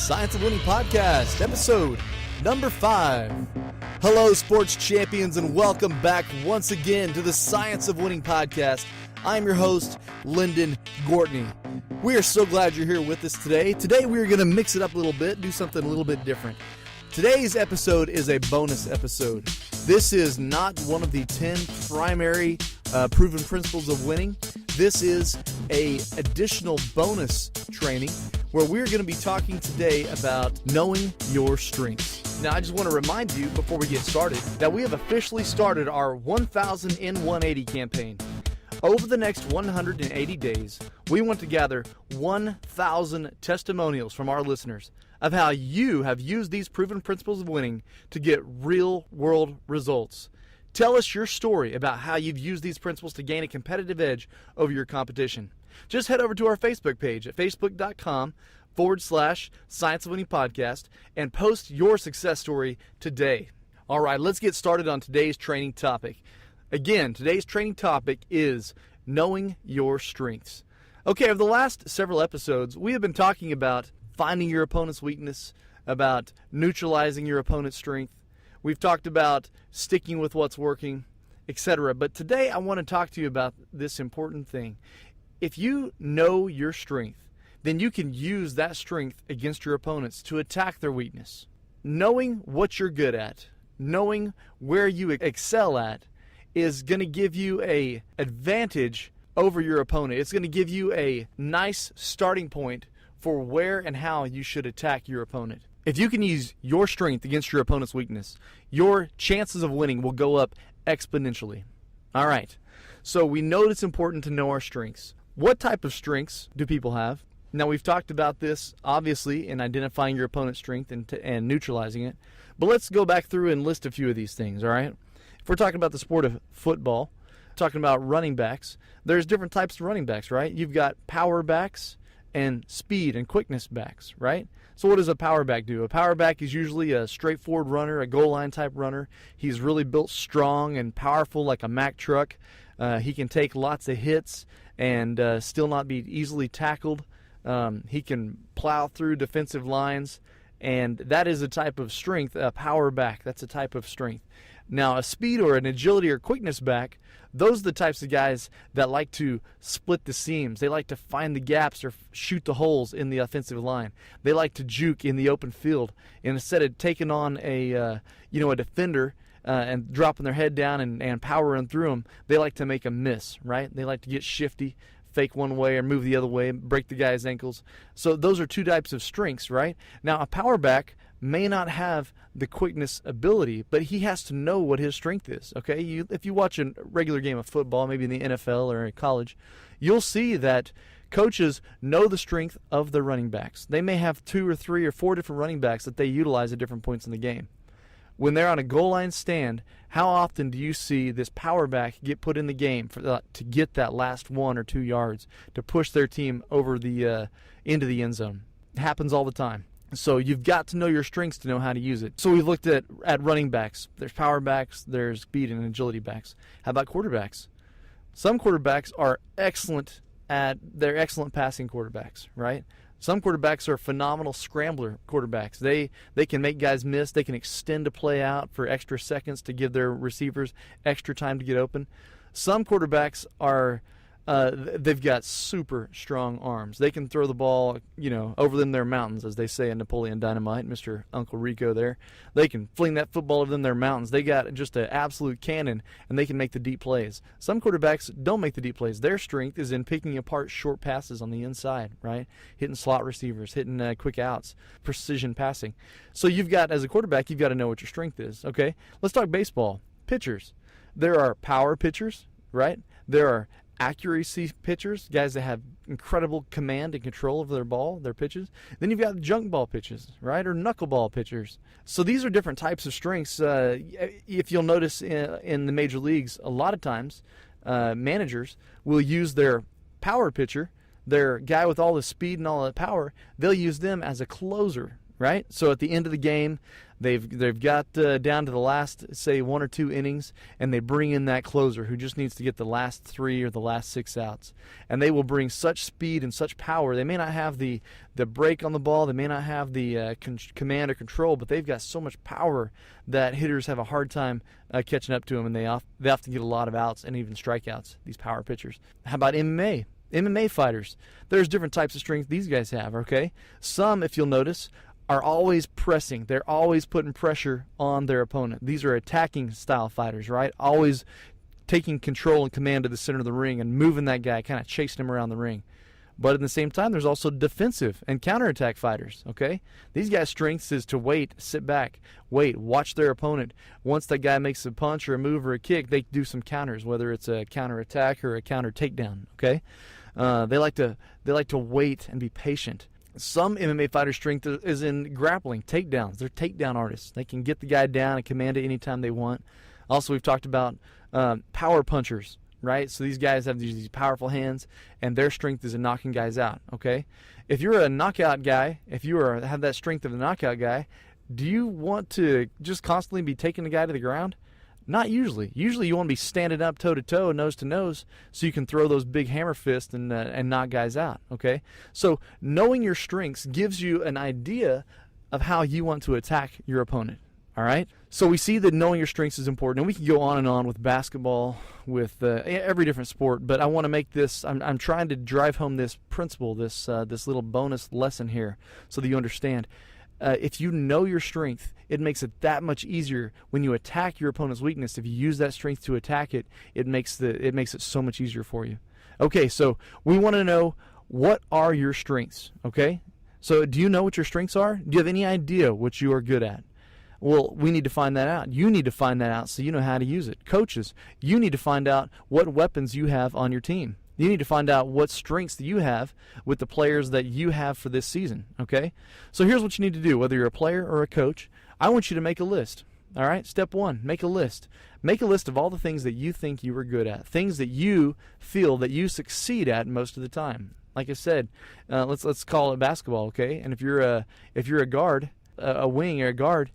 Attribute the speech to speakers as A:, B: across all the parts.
A: Science of Winning Podcast, episode number 5. Hello, sports champions, and welcome back once again to the Science of Winning Podcast. I'm your host, Lyndon Gortney. We are so glad you're here with us today. Today we are going to mix it up a little bit, do something a little bit different. Today's episode is a bonus episode. This is not one of the 10 primary proven principles of winning. This is a additional bonus training where we're going to be talking today about knowing your strengths. Now, I just want to remind you before we get started that we have officially started our 1000 in 180 campaign. Over the next 180 days, we want to gather 1,000 testimonials from our listeners of how you have used these proven principles of winning to get real-world results. Tell us your story about how you've used these principles to gain a competitive edge over your competition. Just head over to our Facebook page at facebook.com/Science of Winning Podcast and post your success story today. All right, let's get started on today's training topic. Again, today's training topic is knowing your strengths. Okay, over the last several episodes, we have been talking about finding your opponent's weakness, about neutralizing your opponent's strength. We've talked about sticking with what's working, etc. But today I want to talk to you about this important thing. If you know your strength, then you can use that strength against your opponents to attack their weakness. Knowing what you're good at, knowing where you excel at, is going to give you an advantage over your opponent. It's going to give you a nice starting point for where and how you should attack your opponent. If you can use your strength against your opponent's weakness, your chances of winning will go up exponentially. All right, so we know it's important to know our strengths. What type of strengths do people have? Now, we've talked about this, obviously, in identifying your opponent's strength and neutralizing it. But let's go back through and list a few of these things, all right? If we're talking about the sport of football, talking about running backs, there's different types of running backs, right? You've got power backs and speed and quickness backs, right? So what does a power back do? A power back is usually a straightforward runner, a goal line type runner. He's really built strong and powerful like a Mack truck. He can take lots of hits and still not be easily tackled. He can plow through defensive lines, and that is a type of strength, a power back. That's a type of strength. Now, a speed or an agility or quickness back, those are the types of guys that like to split the seams. They like to find the gaps or shoot the holes in the offensive line. They like to juke in the open field. And instead of taking on a defender and dropping their head down and powering through them, they like to make a miss, right? They like to get shifty, fake one way or move the other way, break the guy's ankles. So those are two types of strengths, right? Now, a power back may not have the quickness ability, but he has to know what his strength is, okay? If you watch a regular game of football, maybe in the NFL or in college, you'll see that coaches know the strength of their running backs. They may have 2 or 3 or 4 different running backs that they utilize at different points in the game. When they're on a goal line stand, how often do you see this power back get put in the game to get that last 1 or 2 yards to push their team over the into the end zone? It happens all the time. So you've got to know your strengths to know how to use it. So we've looked at running backs. There's power backs, there's speed and agility backs. How about quarterbacks? Some quarterbacks are excellent passing quarterbacks, right? Some quarterbacks are phenomenal scrambler quarterbacks. They can make guys miss. They can extend a play out for extra seconds to give their receivers extra time to get open. Some quarterbacks are they've got super strong arms. They can throw the ball, over them their mountains, as they say in Napoleon Dynamite, Mr. Uncle Rico there. They can fling that football over them their mountains. They got just an absolute cannon, and they can make the deep plays. Some quarterbacks don't make the deep plays. Their strength is in picking apart short passes on the inside, right? Hitting slot receivers, hitting quick outs, precision passing. So as a quarterback, you've got to know what your strength is, okay? Let's talk baseball. Pitchers. There are power pitchers, right? There are accuracy pitchers, guys that have incredible command and control of their ball, their pitches. Then you've got junk ball pitches, right, or knuckleball pitchers. So these are different types of strengths. If you'll notice in the major leagues, a lot of times managers will use their power pitcher, their guy with all the speed and all the power, they'll use them as a closer. right? So at the end of the game, they've got down to the last, say, 1 or 2 innings, and they bring in that closer who just needs to get the last 3 or the last 6 outs. And they will bring such speed and such power. They may not have the break on the ball, they may not have the command or control, but they've got so much power that hitters have a hard time catching up to them, and they often get a lot of outs and even strikeouts, these power pitchers. How about MMA? MMA fighters, there's different types of strength these guys have, okay? Some, if you'll notice, are always pressing. They're always putting pressure on their opponent. These are attacking style fighters, right? Always taking control and command of the center of the ring and moving that guy, kind of chasing him around the ring. But at the same time, there's also defensive and counterattack fighters, okay? These guys' strengths is to wait, sit back, wait, watch their opponent. Once that guy makes a punch or a move or a kick, they do some counters, whether it's a counterattack or a counter takedown, okay? They like to wait and be patient. Some MMA fighters' strength is in grappling, takedowns. They're takedown artists. They can get the guy down and command it anytime they want. Also, we've talked about power punchers, right? So these guys have these powerful hands, and their strength is in knocking guys out, okay? If you're a knockout guy, if you have that strength of a knockout guy, do you want to just constantly be taking the guy to the ground? Not usually. Usually you want to be standing up toe-to-toe, nose-to-nose, so you can throw those big hammer fists and knock guys out, okay? So knowing your strengths gives you an idea of how you want to attack your opponent, all right? So we see that knowing your strengths is important, and we can go on and on with basketball, with every different sport, but I want to make this, I'm trying to drive home this principle, this little bonus lesson here so that you understand. If you know your strength, it makes it that much easier when you attack your opponent's weakness. If you use that strength to attack it, it makes it so much easier for you. Okay, so we want to know, what are your strengths, okay? So do you know what your strengths are? Do you have any idea what you are good at? Well, we need to find that out. You need to find that out so you know how to use it. Coaches, you need to find out what weapons you have on your team. You need to find out what strengths that you have with the players that you have for this season, okay? So here's what you need to do, whether you're a player or a coach. I want you to make a list, all right? Step 1, make a list. Make a list of all the things that you think you are good at, things that you feel that you succeed at most of the time. Like I said, let's call it basketball, okay? And if you're a guard, a wing or a guard,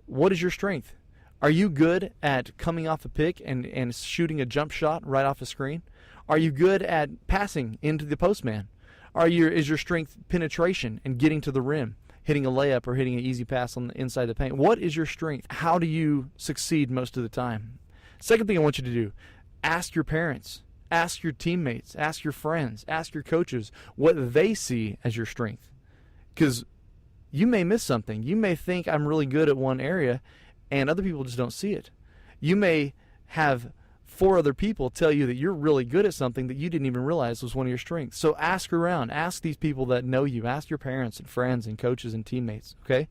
A: what is your strength? Are you good at coming off a pick and shooting a jump shot right off a screen? Are you good at passing into the postman? Is your strength penetration and getting to the rim, hitting a layup or hitting an easy pass on the inside the paint? What is your strength? How do you succeed most of the time? Second thing I want you to do, ask your parents, ask your teammates, ask your friends, ask your coaches what they see as your strength. Because you may miss something. You may think I'm really good at one area and other people just don't see it. You may have 4 other people tell you that you're really good at something that you didn't even realize was one of your strengths. So ask around. Ask these people that know you. Ask your parents and friends and coaches and teammates, okay?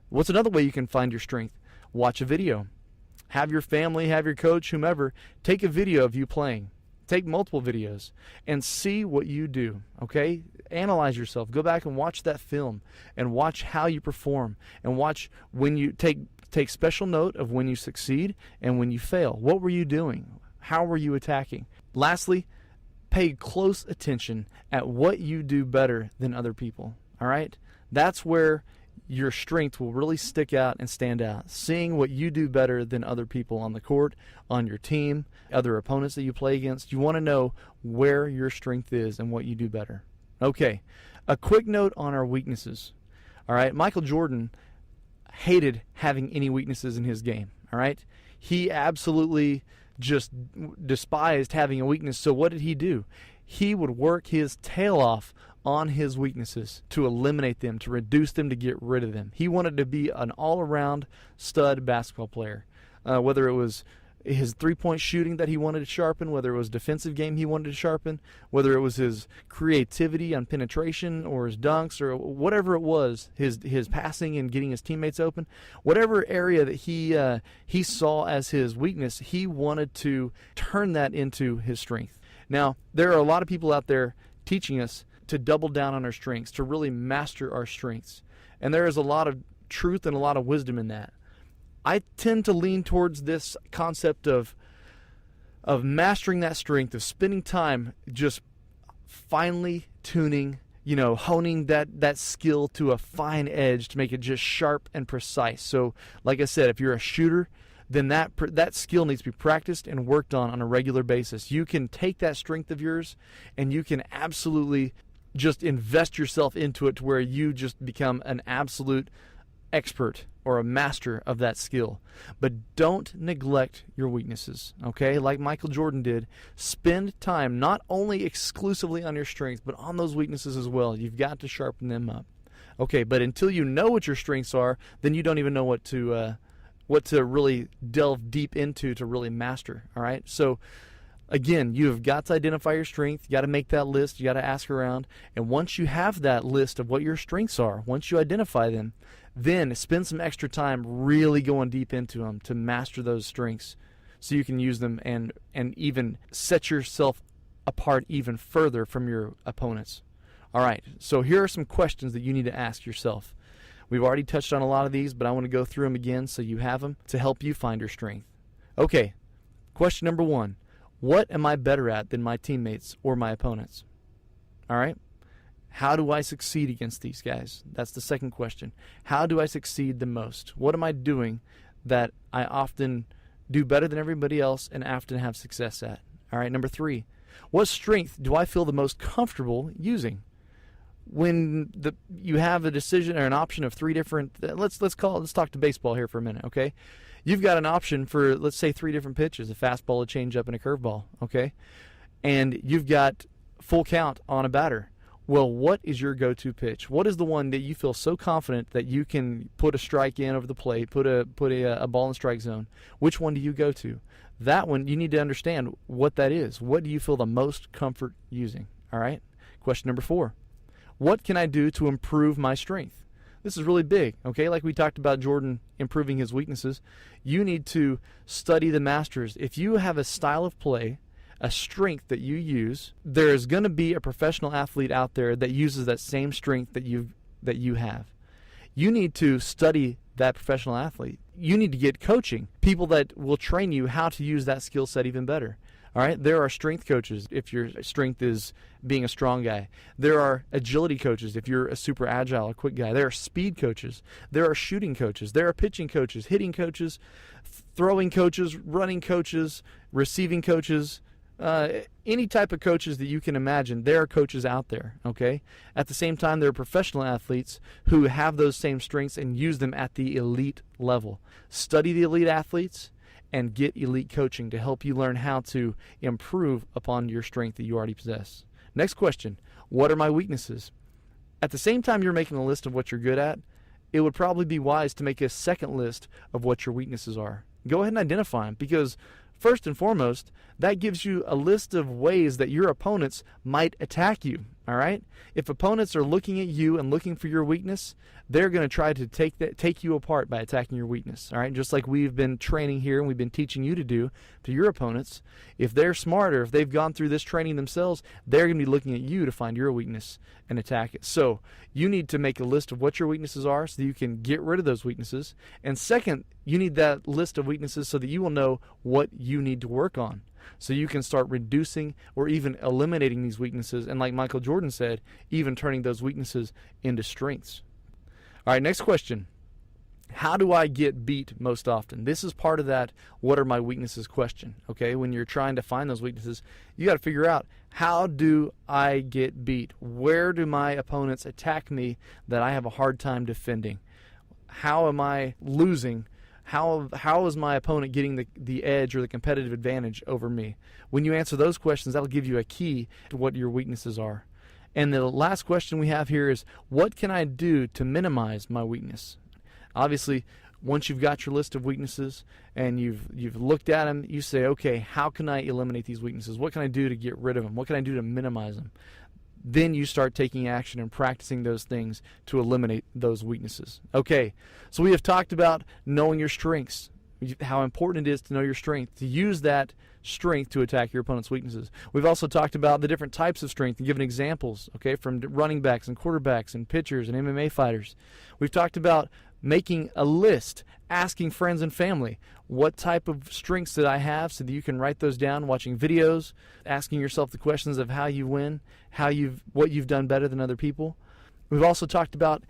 A: What's another way you can find your strength? Watch a video. Have your family, have your coach, whomever, take a video of you playing. Take multiple videos and see what you do, okay? Analyze yourself. Go back and watch that film and watch how you perform and watch when you take special note of when you succeed and when you fail. What were you doing? How were you attacking? Lastly, pay close attention at what you do better than other people, all right? That's where your strength will really stick out and stand out. Seeing what you do better than other people on the court, on your team, other opponents that you play against. You want to know where your strength is and what you do better. Okay, a quick note on our weaknesses. All right, Michael Jordan hated having any weaknesses in his game, all right? He absolutely just despised having a weakness. So what did he do? He would work his tail off on his weaknesses to eliminate them, to reduce them, to get rid of them. He wanted to be an all-around stud basketball player, whether it was his three-point shooting that he wanted to sharpen, whether it was defensive game he wanted to sharpen, whether it was his creativity on penetration or his dunks or whatever it was, his passing and getting his teammates open, whatever area that he saw as his weakness, he wanted to turn that into his strength. Now, there are a lot of people out there teaching us to double down on our strengths, to really master our strengths. And there is a lot of truth and a lot of wisdom in that. I tend to lean towards this concept of mastering that strength, of spending time just finely tuning honing that skill to a fine edge to make it just sharp and precise. So, like I said, if you're a shooter, then that skill needs to be practiced and worked on a regular basis. You can take that strength of yours and you can absolutely just invest yourself into it to where you just become an absolute expert or a master of that skill. But don't neglect your weaknesses, okay? Like Michael Jordan did, spend time not only exclusively on your strengths, but on those weaknesses as well. You've got to sharpen them up. Okay, but until you know what your strengths are, then you don't even know what to really delve deep into to really master, all right? So again, you've got to identify your strength. You got to make that list. You got to ask around. And once you have that list of what your strengths are, once you identify them, then spend some extra time really going deep into them to master those strengths so you can use them and even set yourself apart even further from your opponents. All right, so here are some questions that you need to ask yourself. We've already touched on a lot of these, but I want to go through them again so you have them to help you find your strength. Okay, question number 1. What am I better at than my teammates or my opponents? All right? How do I succeed against these guys? That's the second question. How do I succeed the most? What am I doing that I often do better than everybody else and often have success at? All right, number 3. What strength do I feel the most comfortable using? When you have a decision or an option of 3 different, let's talk to baseball here for a minute, okay? You've got an option for, let's say, 3 different pitches, a fastball, a changeup, and a curveball, okay? And you've got full count on a batter. Well, what is your go-to pitch? What is the one that you feel so confident that you can put a strike in over the plate, put a ball in strike zone? Which one do you go to? That one, you need to understand what that is. What do you feel the most comfort using? All right? Question number 4. What can I do to improve my strength? This is really big, okay? Like we talked about Jordan improving his weaknesses. You need to study the masters. If you have a style of play, a strength that you use, there is going to be a professional athlete out there that uses that same strength that you have. You need to study that professional athlete. You need to get coaching, people that will train you how to use that skill set even better. All right, there are strength coaches if your strength is being a strong guy. There are agility coaches if you're a super agile or quick guy. There are speed coaches. There are shooting coaches. There are pitching coaches, hitting coaches, throwing coaches, running coaches, receiving coaches. Any type of coaches that you can imagine, there are coaches out there, okay? At the same time, there are professional athletes who have those same strengths and use them at the elite level. Study the elite athletes and get elite coaching to help you learn how to improve upon your strength that you already possess. Next question, what are my weaknesses? At the same time you're making a list of what you're good at, it would probably be wise to make a second list of what your weaknesses are. Go ahead and identify them, because first and foremost, that gives you a list of ways that your opponents might attack you, all right? If opponents are looking at you and looking for your weakness, they're going to try to take you apart by attacking your weakness, all right? Just like we've been training here and we've been teaching you to do to your opponents. If they're smarter, if they've gone through this training themselves, they're going to be looking at you to find your weakness and attack it. So you need to make a list of what your weaknesses are so that you can get rid of those weaknesses. And second, you need that list of weaknesses so that you will know what you need to work on, so you can start reducing or even eliminating these weaknesses, and like Michael Jordan said, even turning those weaknesses into strengths. All right, next question. How do I get beat most often? This is part of that what are my weaknesses question, okay? When you're trying to find those weaknesses, you got to figure out, how do I get beat? Where do my opponents attack me that I have a hard time defending? How am I losing? How is my opponent getting the edge or the competitive advantage over me? When you answer those questions, that'll give you a key to what your weaknesses are. And the last question we have here is, what can I do to minimize my weakness? Obviously, once you've got your list of weaknesses and you've looked at them, you say, okay, how can I eliminate these weaknesses? What can I do to get rid of them? What can I do to minimize them? Then you start taking action and practicing those things to eliminate those weaknesses. Okay, so we have talked about knowing your strengths, how important it is to know your strength, to use that strength to attack your opponent's weaknesses. We've also talked about the different types of strength and given examples, okay, from running backs and quarterbacks and pitchers and MMA fighters. We've talked about making a list, asking friends and family, what type of strengths did I have, so that you can write those down, watching videos, asking yourself the questions of how you win, what you've done better than other people. We've also talked about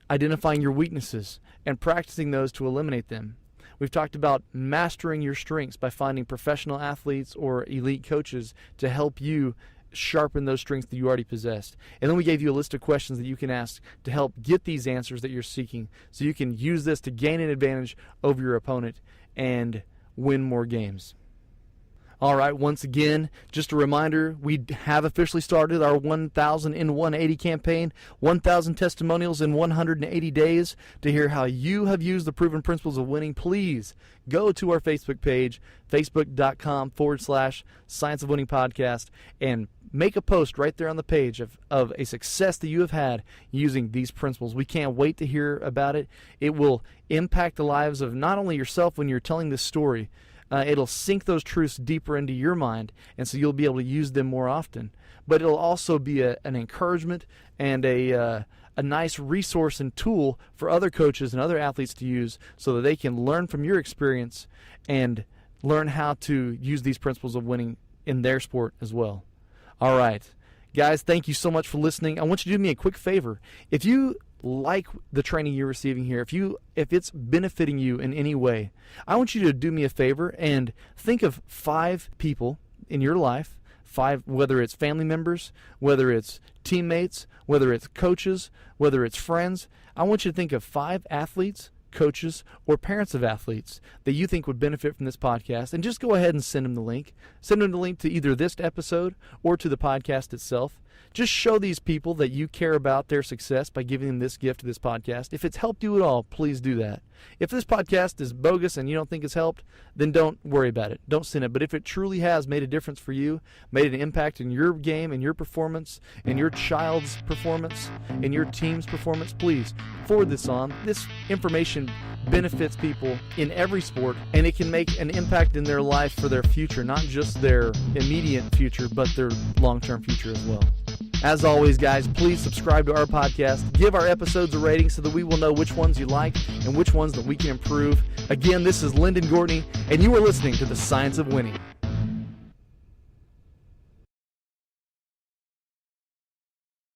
A: identifying your weaknesses and practicing those to eliminate them. We've talked about mastering your strengths by finding professional athletes or elite coaches to help you sharpen those strengths that you already possessed. And then we gave you a list of questions that you can ask to help get these answers that you're seeking, so you can use this to gain an advantage over your opponent and win more games. All right, once again, just a reminder, we have officially started our 1,000 in 180 campaign, 1,000 testimonials in 180 days. To hear how you have used the proven principles of winning, please go to our Facebook page, facebook.com/Science of Winning Podcast, and make a post right there on the page of a success that you have had using these principles. We can't wait to hear about it. It will impact the lives of not only yourself when you're telling this story, it'll sink those truths deeper into your mind, and so you'll be able to use them more often. But it'll also be an encouragement and a nice resource and tool for other coaches and other athletes to use, so that they can learn from your experience and learn how to use these principles of winning in their sport as well. All right, guys, thank you so much for listening. I want you to do me a quick favor. If you like the training you're receiving here, if it's benefiting you in any way, I want you to do me a favor and think of 5 people in your life, 5, whether it's family members, whether it's teammates, whether it's coaches, whether it's friends. I want you to think of 5 athletes, coaches, or parents of athletes that you think would benefit from this podcast, and just go ahead and send them the link. Send them the link to either this episode or to the podcast itself. Just show these people that you care about their success by giving them this gift to this podcast. If it's helped you at all, please do that. If this podcast is bogus and you don't think it's helped, then don't worry about it. Don't send it. But if it truly has made a difference for you, made an impact in your game, in your performance, in your child's performance, in your team's performance, please forward this on. This information benefits people in every sport, and it can make an impact in their life for their future, not just their immediate future, but their long-term future as well. As always, guys, please subscribe to our podcast. Give our episodes a rating so that we will know which ones you like and which ones that we can improve. Again, this is Lyndon Gortney, and you are listening to The Science of Winning.